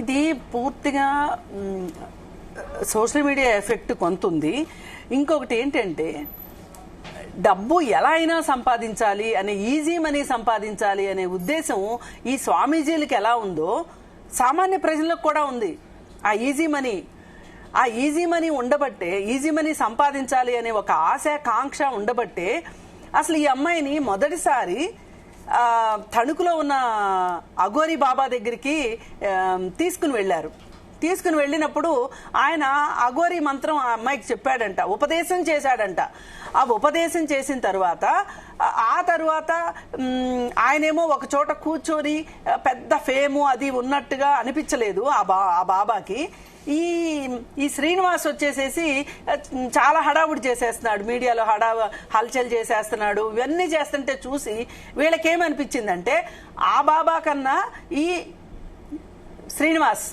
ఇది పూర్తిగా social media effect కొంత ఉంది. ఇంకొకటి ఏంటంటే డబ్బు ఎలా అయినా సంపాదించాలి అనే, ఈజీ మనీ సంపాదించాలి అనే ఉద్దేశం ఈ స్వామీజీలకు ఎలా ఉందో సామాన్య ప్రజలకు కూడా ఉంది. ఆ ఈజీ మనీ ఉండబట్టే, ఈజీ మనీ సంపాదించాలి అనే ఒక ఆశ కాంక్ష ఉండబట్టే అసలు ఈ అమ్మాయిని మొదటిసారి తణుకులో ఉన్న అఘోరి బాబా దగ్గరికి తీసుకుని వెళ్ళారు. తీసుకుని వెళ్ళినప్పుడు ఆయన అఘోరి మంత్రం ఆ అమ్మాయికి చెప్పాడంట, ఉపదేశం చేశాడంట. ఆ ఉపదేశం చేసిన తర్వాత ఆయనేమో ఒక చోట కూర్చొని పెద్ద ఫేము అది ఉన్నట్టుగా అనిపించలేదు ఆ బాబాకి. ఈ శ్రీనివాస్ వచ్చేసేసి చాలా హడావుడి చేసేస్తున్నాడు, మీడియాలో హల్చల్ చేసేస్తున్నాడు. ఇవన్నీ చేస్తుంటే చూసి వీళ్ళకేమనిపించిందంటే ఆ బాబా కన్నా ఈ శ్రీనివాస్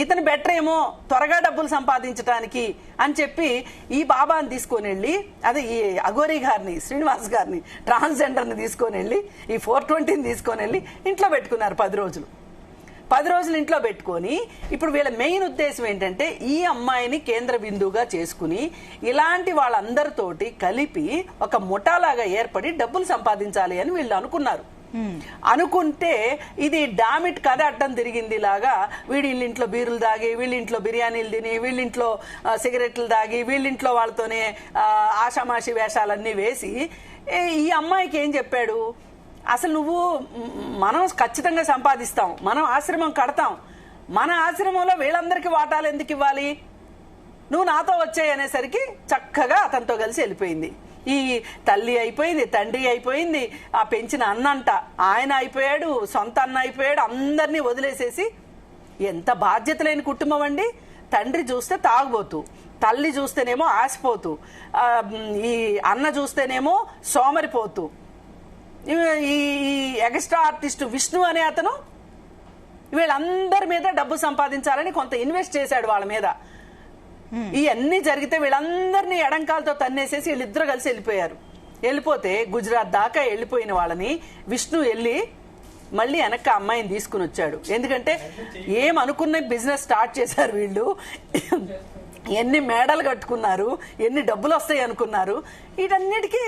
ఇతను బెటర్ ఏమో త్వరగా డబ్బులు సంపాదించడానికి అని చెప్పి ఈ బాబాని తీసుకొని వెళ్ళి, అదే ఈ అఘోరి గారిని, శ్రీనివాస్ గారిని, ట్రాన్స్జెండర్ని తీసుకొని వెళ్ళి, ఈ 420ని తీసుకొని వెళ్ళి ఇంట్లో పెట్టుకున్నారు 10 రోజులు. 10 రోజులు ఇంట్లో పెట్టుకొని ఇప్పుడు వీళ్ళ మెయిన్ ఉద్దేశం ఏంటంటే ఈ అమ్మాయిని కేంద్ర బిందువుగా చేసుకుని ఇలాంటి వాళ్ళందరితోటి కలిపి ఒక ముఠాలాగా ఏర్పడి డబ్బులు సంపాదించాలి అని వీళ్ళు అనుకున్నారు. అనుకుంటే ఇది డామిట్ కథ అడ్డం తిరిగింది. లాగా వీళ్ళింట్లో బీరులు దాగి, వీళ్ళింట్లో బిర్యానీలు తిని, వీళ్ళింట్లో సిగరెట్లు దాగి, వీళ్ళింట్లో వాళ్ళతోనే ఆషామాషి వేషాలన్నీ వేసి ఈ అమ్మాయికి ఏం చెప్పాడు, అసలు మనం ఖచ్చితంగా సంపాదిస్తాం, మనం ఆశ్రమం కడతాం, మన ఆశ్రమంలో వీళ్ళందరికీ వాటాలు ఎందుకు ఇవ్వాలి, నువ్వు నాతో వచ్చాయి అనేసరికి చక్కగా అతనితో కలిసి వెళ్ళిపోయింది. ఈ తల్లి అయిపోయింది, తండ్రి అయిపోయింది, ఆ పెంచిన అన్నంట ఆయన అయిపోయాడు, సొంత అన్న అయిపోయాడు, అందరినీ వదిలేసేసి. ఎంత బాధ్యత లేని కుటుంబం అండి. తండ్రి చూస్తే తాగుబోతూ, తల్లి చూస్తేనేమో ఆశపోతూ, ఈ అన్న చూస్తేనేమో సోమరిపోతూ, ఈ ఎక్స్ట్రా ఆర్టిస్ట్ విష్ణు అనే అతను వీళ్ళందరి మీద డబ్బు సంపాదించాలని కొంత ఇన్వెస్ట్ చేశాడు వాళ్ళ మీద. ఇవన్నీ జరిగితే వీళ్ళందరినీ ఎడంకాలతో తన్నేసేసి వీళ్ళిద్దరు కలిసి వెళ్ళిపోయారు. వెళ్ళిపోతే గుజరాత్ దాకా వెళ్ళిపోయిన వాళ్ళని విష్ణు వెళ్ళి మళ్ళీ వెనక్కి అమ్మాయిని తీసుకుని వచ్చాడు. ఎందుకంటే ఏమనుకున్న బిజినెస్ స్టార్ట్ చేశారు వీళ్ళు, ఎన్ని మేడలు కట్టుకున్నారు, ఎన్ని డబ్బులు వస్తాయి అనుకున్నారు, వీటన్నిటికీ